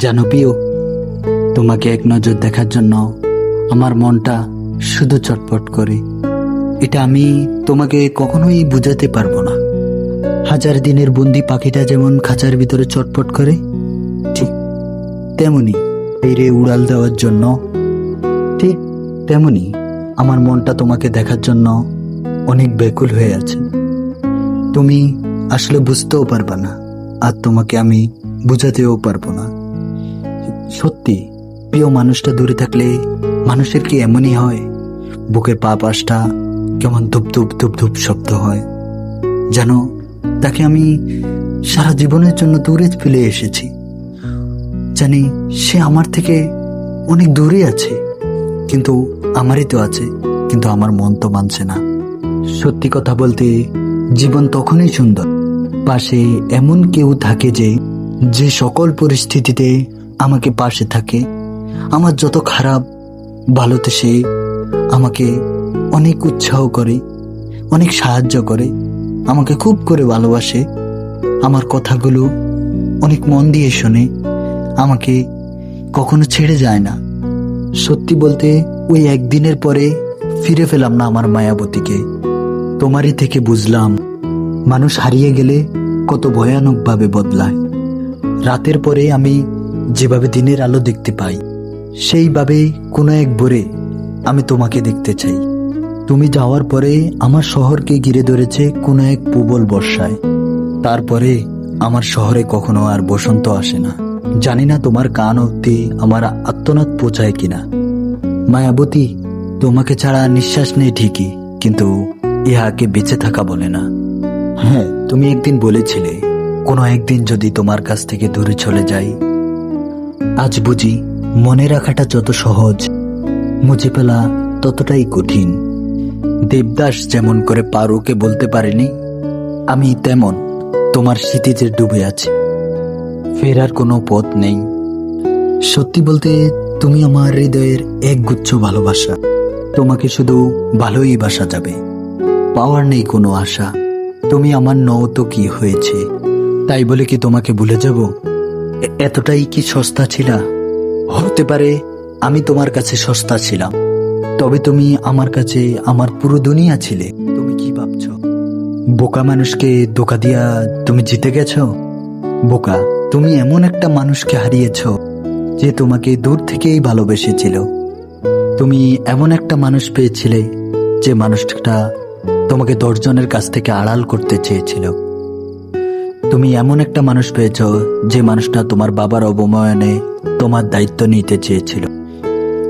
জানো প্রিয়, তোমাকে এক নজর দেখার জন্য আমার মনটা শুধু চটপট করে। এটা আমি তোমাকে কখনোই বুঝাতে পারবো না। হাজার দিনের বন্দি পাখিটা যেমন খাঁচার ভিতরে চটপট করে, ঠিক তেমনি বাইরে উড়াল দেওয়ার জন্য, ঠিক তেমনি আমার মনটা তোমাকে দেখার জন্য অনেক ব্যাকুল হয়ে আছে। তুমি আসলে বুঝতেও পারবা না, আর তোমাকে আমি বুঝাতেও পারবো না। সত্যি, প্রিয় মানুষটা দূরে থাকলে মানুষের কি এমনই হয়? বুকের পা পাশটা কেমন ধুপ ধুপ ধুপ ধুপ শব্দ হয়, যেন তাকে আমি সারা জীবনের জন্য দূরে ফেলে এসেছি। জানি সে আমার থেকে অনেক দূরে আছে, কিন্তু আমারই তো আছে, কিন্তু আমার মন তো মানছে না। সত্যি কথা বলতে, জীবন তখনই সুন্দর পাশে এমন কেউ থাকে যে সকল পরিস্থিতিতে আমাকে পাশে থাকে। আমার যত খারাপ ভালোতে সে আমাকে অনেক উৎসাহ করে, অনেক সাহায্য করে, আমাকে খুব করে ভালোবাসে, আমার কথাগুলো অনেক মন দিয়ে শোনে, আমাকে কখনো ছেড়ে যায় না। সত্যি বলতে, ওই একদিনের পরে ফিরে পেলাম না আমার মায়াবতীকে। তোমারই থেকে বুঝলাম মানুষ হারিয়ে গেলে কত ভয়ানকভাবে বদলায়। রাতের পরে আমি যেভাবে দিনের আলো দেখতে পাই, সেইভাবে কোনো এক ভোরে আমি তোমাকে দেখতে চাই। তুমি যাওয়ার পরে আমার শহরকে ঘিরে ধরেছে কোনো এক প্রবল বর্ষায়। তারপরে আমার শহরে কখনো আর বসন্ত আসে না। জানি না তোমার কান অবধি আমার আর্তনাদ পৌঁছায় কিনা। মায়াবতী, তোমাকে ছাড়া নিঃশ্বাস নেই ঠিকই, কিন্তু ইহাকে বেঁচে থাকা বলে না। হ্যাঁ, তুমি একদিন বলেছিলে কোনো একদিন যদি তোমার কাছ থেকে দূরে চলে যাই। আজ বুঝি মনে রাখাটা যত সহজ, মুছে ফেলা ততটাই কঠিন। দেবদাস যেমন করে পারোকে বলতে পারেনি, আমি তেমন তোমার স্মৃতিতে ডুবে আছি, ফেরার কোনো পথ নেই। সত্যি বলতে, তুমি আমার হৃদয়ের এক গুচ্ছ ভালোবাসা। তোমাকে শুধু ভালোই বাসা যাবে, পাওয়ার নেই কোনো আশা। তুমি আমার নও তো কি হয়েছে, তাই বলে কি তোমাকে ভুলে যাব? এতটাই কি সস্তা ছিলা? হতে পারে আমি তোমার কাছে সস্তা ছিলাম, তবে তুমি আমার কাছে আমার পুরো দুনিয়া ছিলে। তুমি কি ভাবছ? বোকা মানুষকে ধোঁকা দিয়া তুমি জিতে গেছ? বোকা, তুমি এমন একটা মানুষকে হারিয়েছ যে তোমাকে দূর থেকেই ভালোবেসেছিল। তুমি এমন একটা মানুষ পেয়েছিলে যে মানুষটা তোমাকে 10 জনের কাছ থেকে আড়াল করতে চেয়েছিল। তুমি এমন একটা মানুষ পেয়েছ যে মানুষটা তোমার বাবার অবমাননে তোমার দায়িত্ব নিতে চেয়েছিল।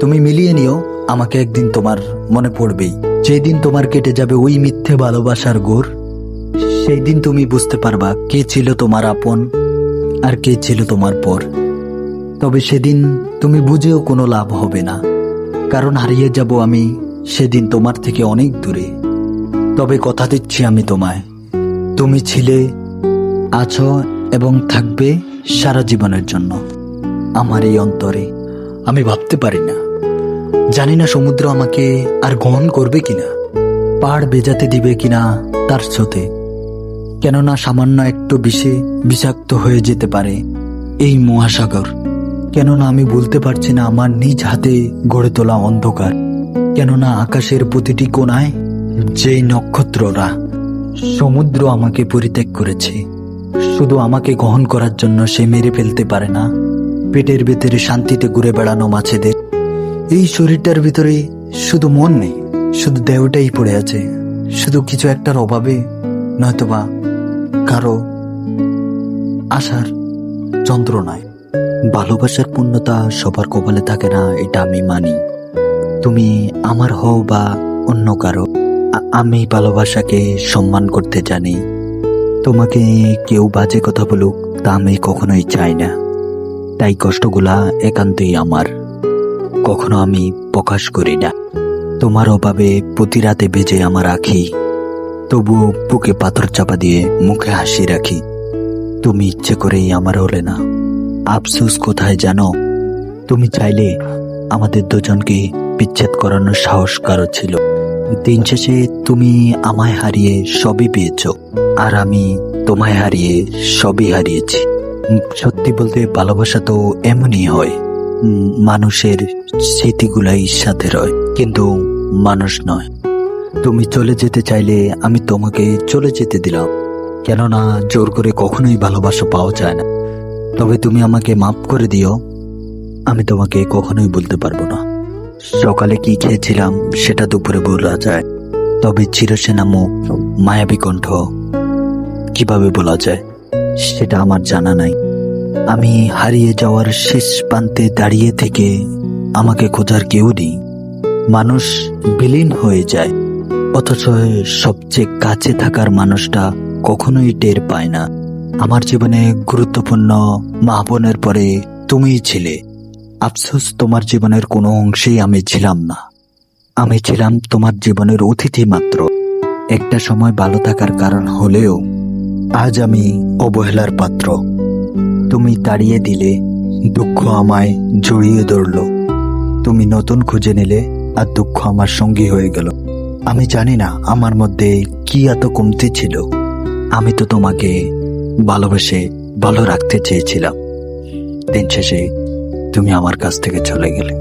তুমি মিলিয়ে নিও, আমাকে একদিন তোমার মনে পড়বেই। যেদিন তোমার কেটে যাবে ওই মিথ্যে ভালোবাসার গোর, সেই দিন তুমি বুঝতে পারবা কে ছিল তোমার আপন আর কে ছিল তোমার পর। তবে সেদিন তুমি বুঝেও কোনো লাভ হবে না, কারণ হারিয়ে যাব আমি সেদিন তোমার থেকে অনেক দূরে। তবে কথা দিচ্ছি আমি তোমায়, তুমি ছিলে, আছো এবং থাকবে সারা জীবনের জন্য আমার এই অন্তরে। আমি ভাবতে পারি না, জানি না সমুদ্র আমাকে আর গ্রহণ করবে কিনা, পাহাড় বেজাতে দিবে কিনা তার স্রোতে। কেননা সামান্য একটু বিষাক্ত হয়ে যেতে পারে এই মহাসাগর। কেননা আমি বলতে পারছি না আমার নিজ হাতে গড়ে তোলা অন্ধকার। কেননা আকাশের প্রতিটি কোণায় যেই নক্ষত্ররা, সমুদ্র আমাকে পরিত্যাগ করেছে। শুধু আমাকে গ্রহণ করার জন্য সে মেরে ফেলতে পারে না পেটের ভেতরে শান্তিতে ঘুরে বেড়ানো মাছেদের। এই শরীরটার ভিতরে শুধু মন নেই, শুধু দেহটাই পড়ে আছে, শুধু কিছু একটার অভাবে, নয়তোবা কারো আশার যন্ত্রণায়। ভালোবাসার পূর্ণতা সবার কপালে থাকে না, এটা আমি মানি। তুমি আমার হও বা অন্য কারো, আমি ভালোবাসাকে সম্মান করতে জানি। তোমাকে কেউ বাজে কথা বলুক তা আমি কখনোই চাই না, তাই কষ্টগুলা একান্তই আমার, কখনো আমি প্রকাশ করি না। তোমার অভাবে প্রতি রাতে বেজে আমার আঁখি, তবুও বুকে পাথর চাপা দিয়ে মুখে হাসি রাখি। তুমি ইচ্ছে করেই আমার হলে না। আফসোস কোথায় জানো? তুমি চাইলে আমাদের দুজনকে বিচ্ছেদ করানোর সাহস কারো ছিল। দিন শেষে তুমি আমায় হারিয়ে সবই পেয়েছ, আর আমি তোমায় হারিয়ে সবই হারিয়েছি। সত্যি বলতে ভালোবাসা তো এমনই হয়। মানুষের স্মৃতিগুলাই সাথে রয়, কিন্তু মানুষ নয়। তুমি চলে যেতে চাইলে আমি তোমাকে চলে যেতে দিলাম, কেননা জোর করে কখনোই ভালোবাসা পাওয়া যায় না। তবে তুমি আমাকে মাফ করে দিও, আমি তোমাকে কখনোই বলতে পারবো না। সকালে কি খেয়েছিলাম সেটা দুপুরে বলা যায়, তবে চিরসেনা মুখ, মায়াবী কণ্ঠ কিভাবে বলা যায় সেটা আমার জানা নাই। আমি হারিয়ে যাওয়ার শেষ প্রান্তে দাঁড়িয়ে থেকে আমাকে খোঁজার কেউ নেই। মানুষ বিলীন হয়ে যায়, অথচ সবচেয়ে কাছে থাকার মানুষটা কখনোই টের পায় না। আমার জীবনে গুরুত্বপূর্ণ মা বোনের পরে তুমিই ছিলে। আফসোস, তোমার জীবনের কোনো অংশেই আমি ছিলাম না। আমি ছিলাম তোমার জীবনের অতিথি মাত্র, একটা সময় ভালো থাকার কারণ হলেও আজ আমি অবহেলার পাত্র। তুমি তাড়িয়ে দিলে, দুঃখ আমায় জড়িয়ে ধরল। তুমি নতুন খুঁজে নিলে, আর দুঃখ আমার সঙ্গী হয়ে গেল। আমি জানি না আমার মধ্যে কি এত কমতি ছিল। আমি তো তোমাকে ভালোবেসে ভালো রাখতে চেয়েছিলাম, দিন শেষে তুমি আমার কাছ থেকে চলে গেলে।